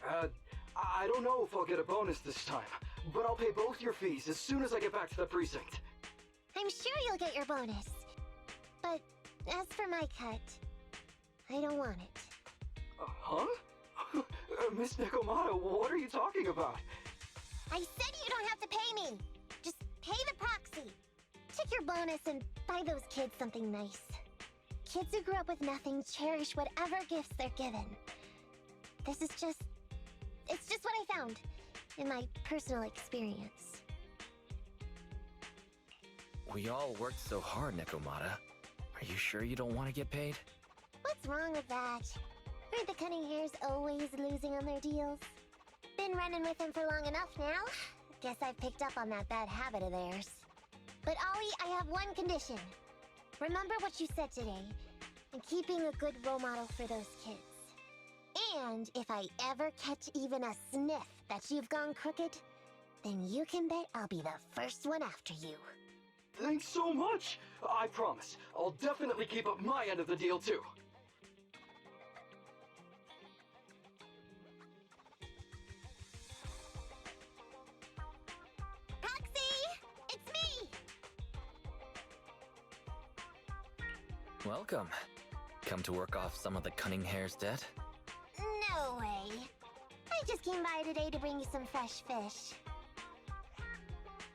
I don't know if I'll get a bonus this time, but I'll pay both your fees as soon as I get back to the precinct.
I'm sure you'll get your bonus. But as for my cut, I don't want it.
Huh? Miss Nekomata, what are you talking about?
I said you don't have to pay me! Just pay the proxy. Take your bonus and buy those kids something nice. Kids who grew up with nothing cherish whatever gifts they're given. This is just... it's just what I found in my personal experience.
We all worked so hard, Nekomata. Are you sure you don't want to get paid?
What's wrong with that? Aren't the cunning hairs always losing on their deals? Been running with them for long enough now. Guess I've picked up on that bad habit of theirs. But Ollie, I have one condition. Remember what you said today, and keep being a good role model for those kids. And if I ever catch even a sniff that you've gone crooked, then you can bet I'll be the first one after you.
Thanks so much! I promise, I'll definitely keep up my end of the deal too.
Welcome. Come to work off some of the cunning hair's debt?
No way. I just came by today to bring you some fresh fish.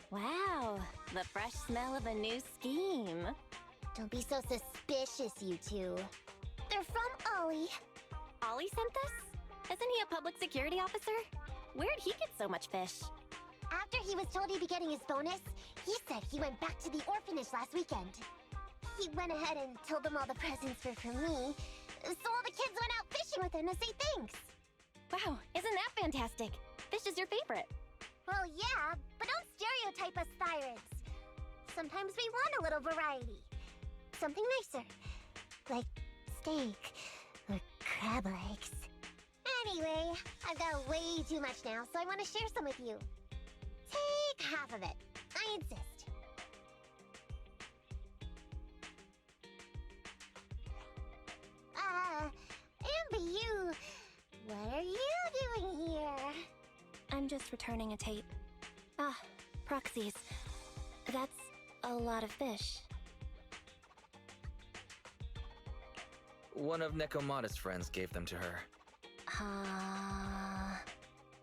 Wow, the fresh smell of a new scheme.
Don't be so suspicious, you two. They're from Ollie.
Ollie sent this? Isn't he a public security officer? Where'd he get so much fish?
After he was told he'd be getting his bonus, he said he went back to the orphanage last weekend. He went ahead and told them all the presents were for me, so all the kids went out fishing with him to say thanks.
Wow, isn't that fantastic? Fish is your favorite.
Well, yeah, but don't stereotype us Thyrans. Sometimes we want a little variety. Something nicer, like steak or crab legs. Anyway, I've got way too much now, so I want to share some with you. Take half of it. I insist. Ambi, what are you doing here?
I'm just returning a tape. Ah, proxies. That's a lot of fish.
One of Nekomata's friends gave them to her.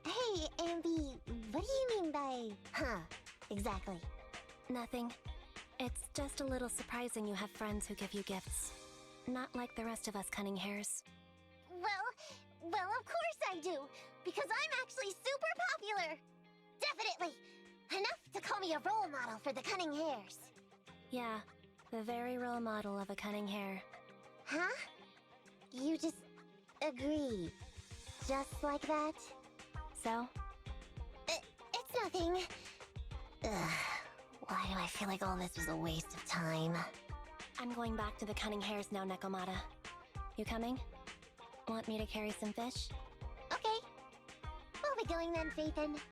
Hey, Ambi, what do you mean by, exactly?
Nothing. It's just a little surprising you have friends who give you gifts. Not like the rest of us cunning hairs.
Well, of course I do, because I'm actually super popular. Definitely. Enough to call me a role model for the cunning hairs.
Yeah, the very role model of a cunning hair.
Huh? You just agree. Just like that?
So?
It's nothing. Ugh, why do I feel like all this was a waste of time?
I'm going back to the cunning hairs now, Nekomata. You coming? Want me to carry some fish?
Okay. We'll be going then, Phaethon.